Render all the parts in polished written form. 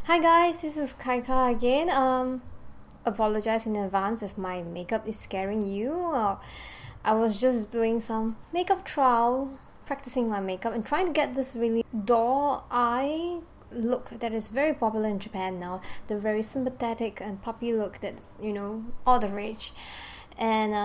Hi guys, this is Kaika again. Apologize in advance if my makeup is scaring you. I was just doing some makeup trial, practicing my makeup and trying to get this really doll eye look that is very popular in Japan now. The very sympathetic and puppy look that's, all the rage. And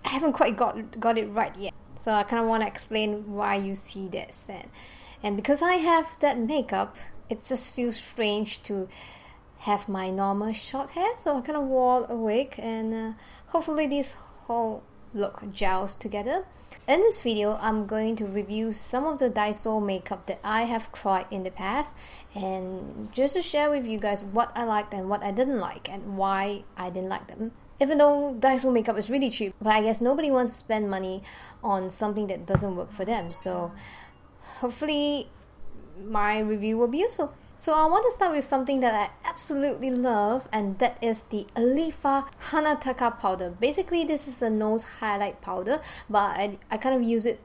I haven't quite got it right yet. So I kind of want to explain why you see this. And because I have that makeup, it just feels strange to have my normal short hair, so I kind of wore a wig, and hopefully this whole look gels together. In this video, I'm going to review some of the DAISO makeup that I have tried in the past, and just to share with you guys what I liked and what I didn't like and why I didn't like them. Even though DAISO makeup is really cheap, but I guess nobody wants to spend money on something that doesn't work for them, so hopefully my review will be useful. So I want to start with something that I absolutely love, and that is the Alifa Hanataka powder. Basically, this is a nose highlight powder, but I kind of use it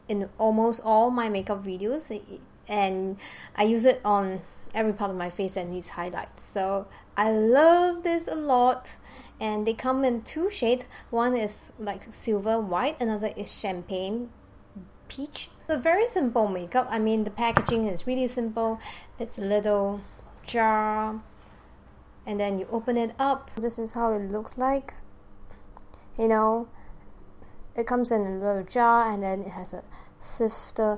in almost all my makeup videos, and I use it on every part of my face that needs highlights. So I love this a lot, and they come in two shades. One is like silver white, another is champagne peach. It's a very simple makeup. I mean, the packaging is really simple. It's a little jar, and then you open it up. This is how it looks like. It comes in a little jar, and then it has a sifter.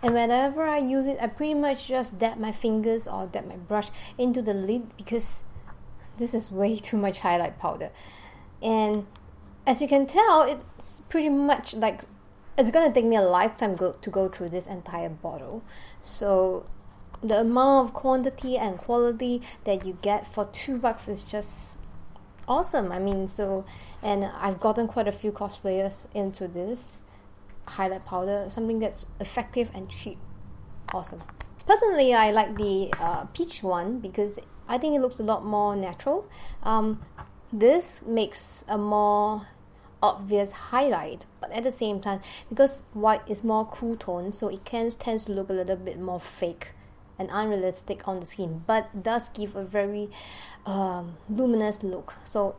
And whenever I use it, I pretty much just dab my fingers or dab my brush into the lid, because this is way too much highlight powder. And as you can tell, it's pretty much like it's gonna take me a lifetime to go through this entire bottle. So the amount of quantity and quality that you get for $2 is just awesome. I mean, and I've gotten quite a few cosplayers into this highlight powder, something that's effective and cheap. Awesome. Personally, I like the peach one because I think it looks a lot more natural. This makes a more obvious highlight, but at the same time, because white is more cool tone, so it tends to look a little bit more fake and unrealistic on the skin, but does give a very luminous look. So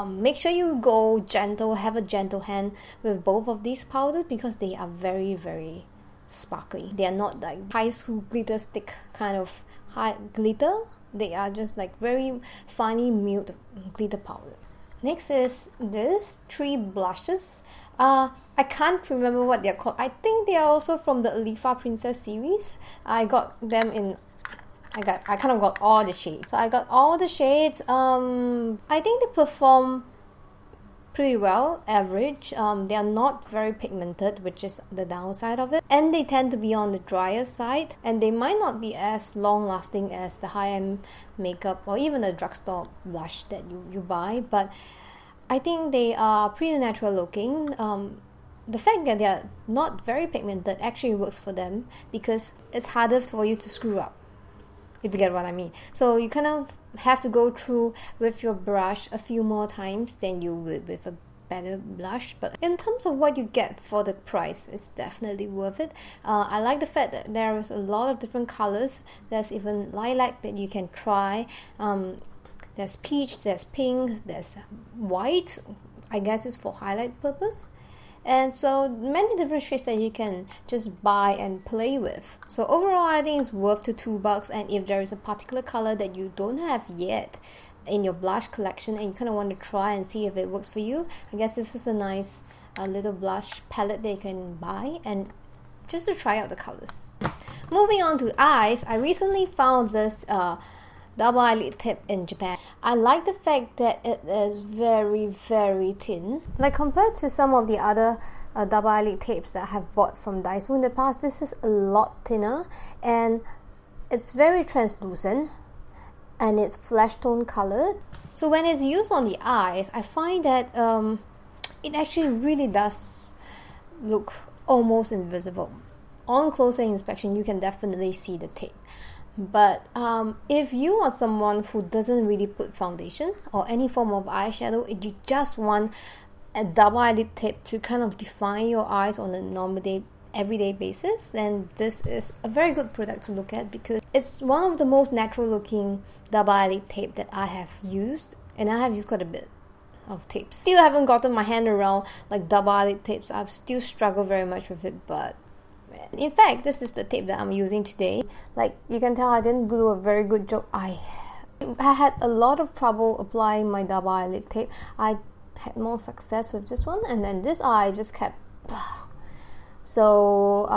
make sure you go gentle, have a gentle hand with both of these powders, because they are very, very sparkly. They are not like high school glitter stick kind of high glitter. They are just like very finely milled glitter powder. Next is this 3 blushes. I can't remember what they're called. I think they are also from the Alifa Princess series. I got them in I kind of got all the shades. So I got all the shades. I think they perform pretty well, average. They are not very pigmented, which is the downside of it, and they tend to be on the drier side, and they might not be as long lasting as the high-end makeup or even the drugstore blush that you buy, but I think they are pretty natural looking. The fact that they are not very pigmented actually works for them, because it's harder for you to screw up, if you get what I mean. So you kind of have to go through with your brush a few more times than you would with a better blush. But in terms of what you get for the price, it's definitely worth it. I like the fact that there is a lot of different colors. There's even lilac that you can try. There's peach, there's pink, there's white. I guess it's for highlight purpose. And so many different shades that you can just buy and play with. So overall, I think it's worth the $2. And if there is a particular color that you don't have yet in your blush collection and you kind of want to try and see if it works for you, I guess this is a nice little blush palette that you can buy, and just to try out the colors. Moving on to eyes, I recently found this double eyelid tip in Japan. I like the fact that it is very, very thin. Like compared to some of the other double eyelid tapes that I have bought from DAISO in the past, this is a lot thinner, and it's very translucent, and it's flesh tone colored. So when it's used on the eyes, I find that it actually really does look almost invisible. On closer inspection, you can definitely see the tape. But if you are someone who doesn't really put foundation or any form of eyeshadow, if you just want a double eyelid tip to kind of define your eyes on a normal day everyday basis, and this is a very good product to look at because it's one of the most natural looking double eyelid tape that I have used, and I have used quite a bit of tapes. Still haven't gotten my hand around like double eyelid tapes. I've still struggled very much with it, but in fact, this is the tape that I'm using today. Like you can tell, I didn't do a very good job. I had a lot of trouble applying my double eyelid tape. I had more success with this one, and then this eye just kept. So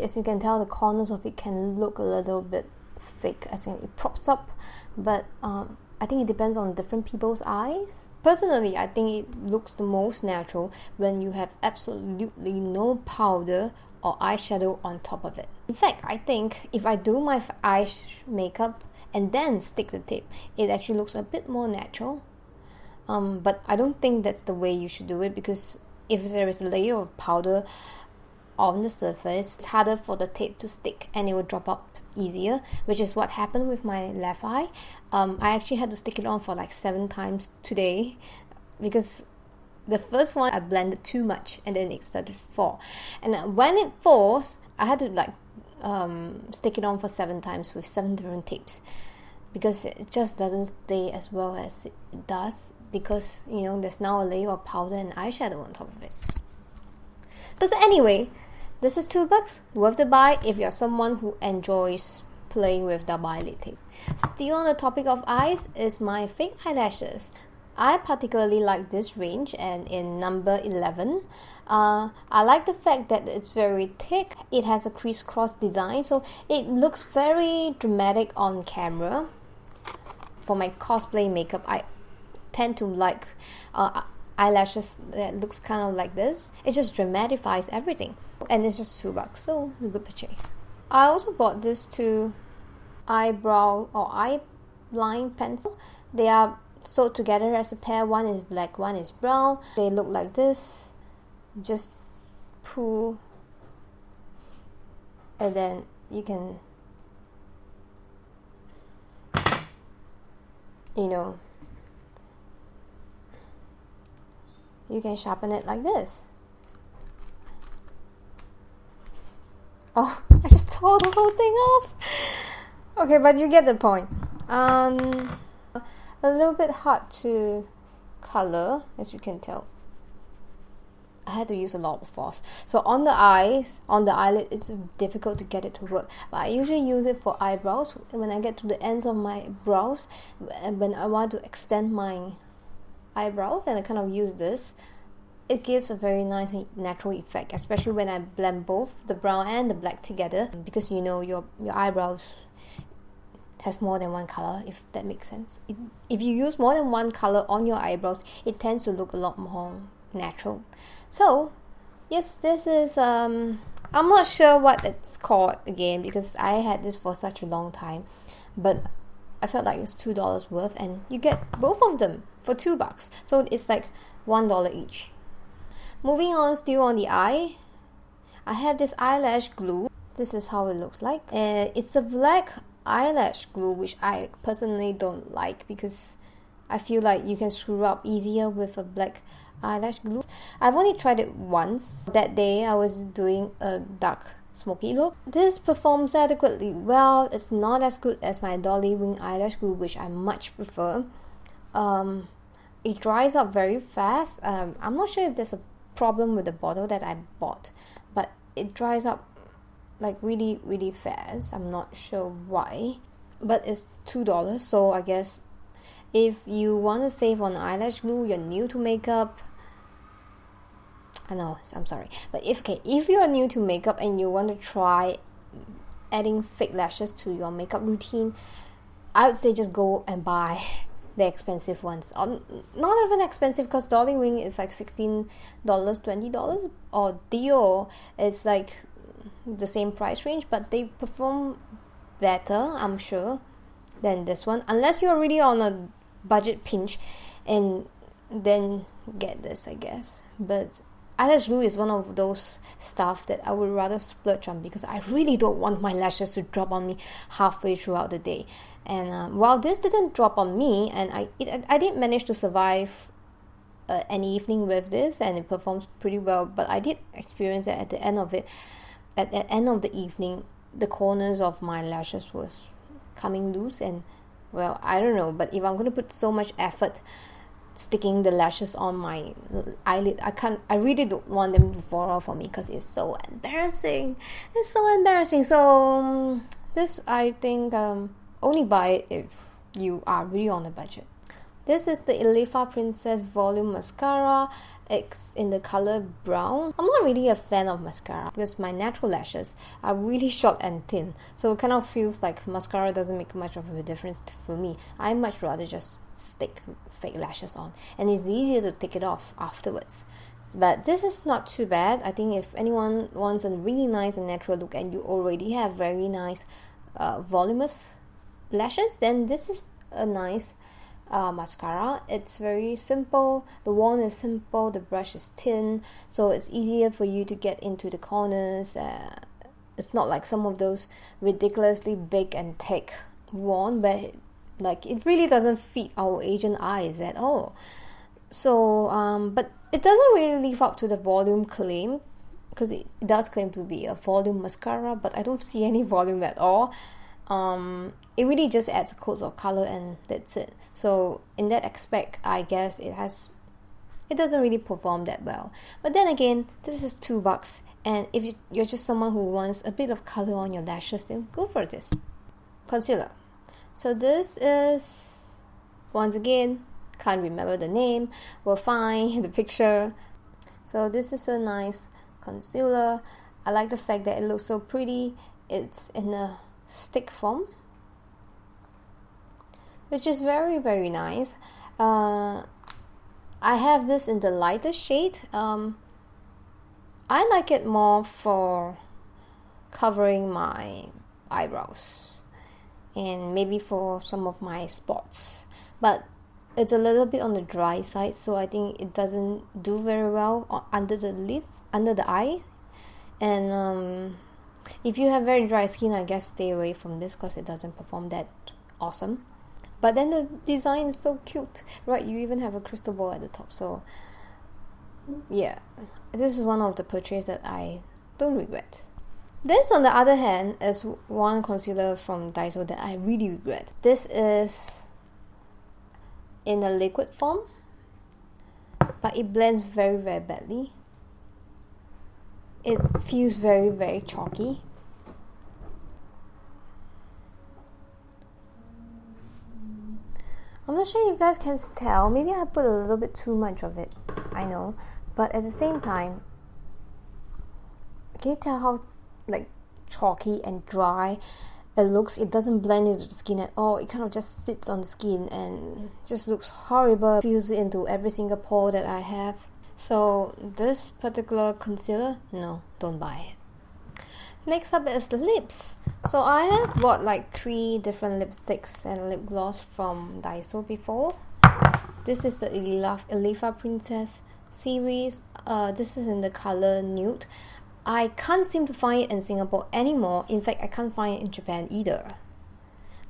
as you can tell, the corners of it can look a little bit fake, as in it props up, but I think it depends on different people's eyes. Personally, I think it looks the most natural when you have absolutely no powder or eyeshadow on top of it. In fact, I think if I do my eye makeup and then stick the tape, it actually looks a bit more natural. But I don't think that's the way you should do it, because if there is a layer of powder on the surface, it's harder for the tape to stick and it will drop up easier, which is what happened with my left eye. I actually had to stick it on for like 7 times today because the first one I blended too much and then it started to fall, and when it falls I had to like stick it on for 7 times with 7 different tapes, because it just doesn't stay as well as it does, because you know there's now a layer of powder and eyeshadow on top of it. But anyway, this is $2, worth the buy if you're someone who enjoys playing with double eyelid tape. Still on the topic of eyes is my fake eyelashes. I particularly like this range, and in number 11, I like the fact that it's very thick. It has a crisscross design, so it looks very dramatic on camera. For my cosplay makeup, I tend to like eyelashes that looks kind of like this. It just dramatifies everything, and it's just $2, so it's a good purchase. I also bought this 2 eyebrow or eyeline pencil. They are sewed together as a pair. One is black, one is brown. They look like this. Just pull, and then you can, you know, you can sharpen it like this. Oh, I just tore the whole thing off. Okay, but you get the point. A little bit hard to color, as you can tell. I had to use a lot of force. So on the eyes, on the eyelid, it's difficult to get it to work. But I usually use it for eyebrows. When I get to the ends of my brows, when I want to extend my eyebrows, and I kind of use this, it gives a very nice natural effect, especially when I blend both the brown and the black together, because you know your eyebrows have more than one color, if that makes sense. If you use more than one color on your eyebrows, it tends to look a lot more natural. So yes, this is I'm not sure what it's called again, because I had this for such a long time, but I felt like it's $2 worth, and you get both of them for $2, so it's like $1 each. Moving on, still on the eye, I have this eyelash glue. This is how it looks like. It's a black eyelash glue, which I personally don't like, because I feel like you can screw up easier with a black eyelash glue. I've only tried it once. That day I was doing a dark smoky look. This performs adequately well. It's not as good as my Dolly Wing eyelash glue, which I much prefer. It dries up very fast. I'm not sure if there's a problem with the bottle that I bought, but it dries up like really really fast. I'm not sure why, but it's $2, so I guess if you want to save on eyelash glue, you're new to makeup, I know, I'm sorry, but if you're new to makeup and you want to try adding fake lashes to your makeup routine, I would say just go and buy the expensive ones. Not even expensive, because Dolly Wing is like $16, $20, or Dior is like the same price range, but they perform better, I'm sure, than this one, unless you're really on a budget pinch, and then get this, I guess. But eyelash glue is one of those stuff that I would rather splurge on, because I really don't want my lashes to drop on me halfway throughout the day. And while this didn't drop on me, and I did manage to survive an evening with this, and it performs pretty well. But I did experience that at the end of it, at the end of the evening, the corners of my lashes was coming loose, and well, I don't know, but if I'm going to put so much effort sticking the lashes on my eyelid, I really don't want them to fall off for me, because it's so embarrassing. It's so embarrassing. So this, I think, only buy it if you are really on a budget. This is the Elifa Princess Volume Mascara. It's in the color brown. I'm not really a fan of mascara because my natural lashes are really short and thin, so it kind of feels like mascara doesn't make much of a difference for me. I much rather just stick fake lashes on, and it's easier to take it off afterwards. But this is not too bad. I think if anyone wants a really nice and natural look and you already have very nice voluminous lashes, then this is a nice mascara. It's very simple. The wand is simple, the brush is thin, so it's easier for you to get into the corners. It's not like some of those ridiculously big and thick wand, but like it really doesn't fit our Asian eyes at all. So but it doesn't really live up to the volume claim, because it does claim to be a volume mascara, but I don't see any volume at all. It really just adds coats of color and that's it. So in that aspect, I guess it doesn't really perform that well. But then again, this is $2, and if you're just someone who wants a bit of color on your lashes, then go for this. Concealer. So this is, once again, can't remember the name, we'll find the picture. So this is a nice concealer. I like the fact that it looks so pretty. It's in a stick form, which is very, very nice. I have this in the lighter shade. I like it more for covering my eyebrows and maybe for some of my spots, but it's a little bit on the dry side, so I think it doesn't do very well under the lids, under the eye. And if you have very dry skin, I guess stay away from this because it doesn't perform that awesome. But then the design is so cute, right? You even have a crystal ball at the top. So yeah, this is one of the purchases that I don't regret. This, on the other hand, is one concealer from DAISO that I really regret. This is in a liquid form, but it blends very, very badly. It feels very, very chalky. I'm not sure if you guys can tell. Maybe I put a little bit too much of it, I know. But at the same time, can you tell how like chalky and dry it looks? It doesn't blend into the skin at all. It kind of just sits on the skin and just looks horrible. Fills into every single pore that I have. So this particular concealer, no, don't buy it. Next up is the lips. So I have bought like 3 different lipsticks and lip gloss from DAISO before. This is the Elifa Princess series. This is in the color nude. I can't seem to find it in Singapore anymore. In fact, I can't find it in Japan either.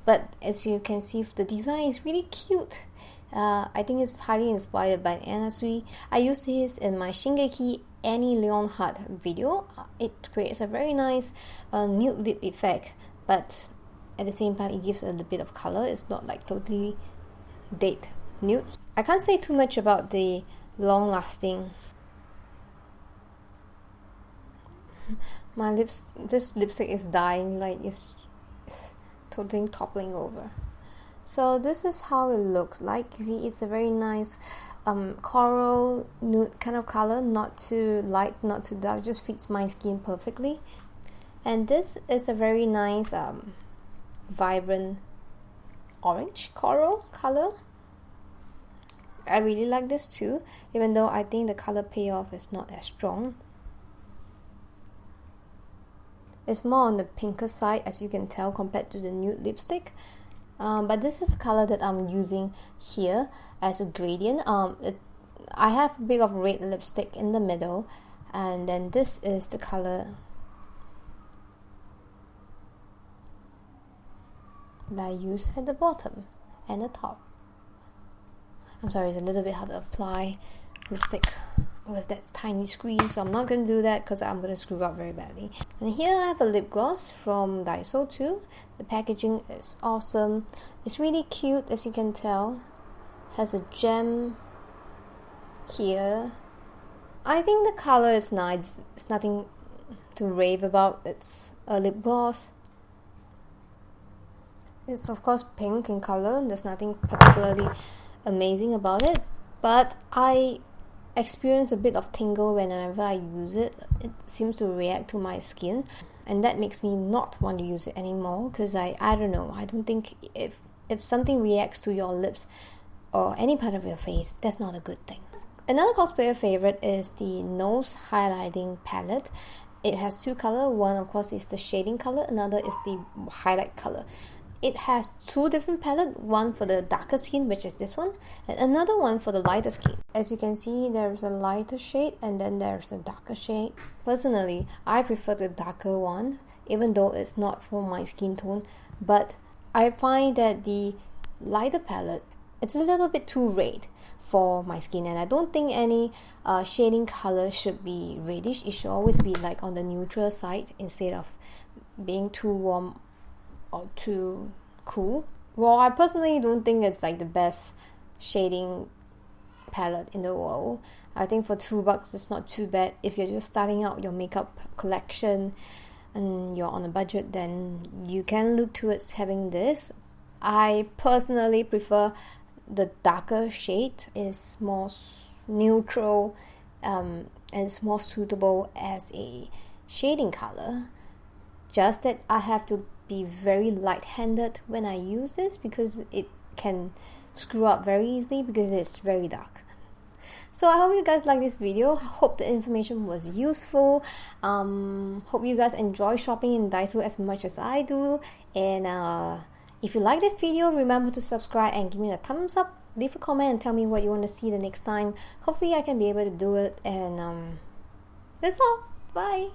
But as you can see, the design is really cute. I think it's highly inspired by Anna Sui. I used this in my Shingeki Annie Leonhardt video. It creates a very nice nude lip effect, but at the same time it gives a little bit of color. It's not like totally dead nude. I can't say too much about the long lasting. My lips, this lipstick is dying, like it's totally toppling over. So this is how it looks like. You see, it's a very nice coral nude kind of color, not too light, not too dark, just fits my skin perfectly. And this is a very nice vibrant orange coral color. I really like this too, even though I think the color payoff is not as strong. It's more on the pinker side, as you can tell, compared to the nude lipstick. But this is the color that I'm using here as a gradient. I have a bit of red lipstick in the middle, and then this is the color that I use at the bottom and the top. I'm sorry, it's a little bit hard to apply lipstick with that tiny screen, so I'm not going to do that because I'm going to screw up very badly. And here I have a lip gloss from DAISO too. The packaging is awesome. It's really cute, as you can tell. Has a gem here. I think the color is nice. It's nothing to rave about. It's a lip gloss. It's of course pink in color. There's nothing particularly amazing about it, but I experience a bit of tingle whenever I use it. It seems to react to my skin, and that makes me not want to use it anymore, because I don't know, I don't think if something reacts to your lips or any part of your face, that's not a good thing. Another cosplayer favorite is the nose highlighting palette. It has two colors. One of course is the shading color, another is the highlight color. It has two different palettes, one for the darker skin, which is this one, and another one for the lighter skin. As you can see, there's a lighter shade and then there's a darker shade. Personally, I prefer the darker one, even though it's not for my skin tone, but I find that the lighter palette, it's a little bit too red for my skin, and I don't think any shading color should be reddish. It should always be like on the neutral side instead of being too warm or too cool. Well, I personally don't think it's like the best shading palette in the world. I think for $2 it's not too bad. If you're just starting out your makeup collection and you're on a budget, then you can look towards having this. I personally prefer the darker shade. Is more neutral and it's more suitable as a shading color. Just that I have to be very light-handed when I use this, because it can screw up very easily because it's very dark. So I hope you guys like this video. I hope the information was useful. Hope you guys enjoy shopping in DAISO as much as I do. And if you like this video, remember to subscribe and give me a thumbs up. Leave a comment and tell me what you want to see the next time. Hopefully I can be able to do it. And that's all. Bye.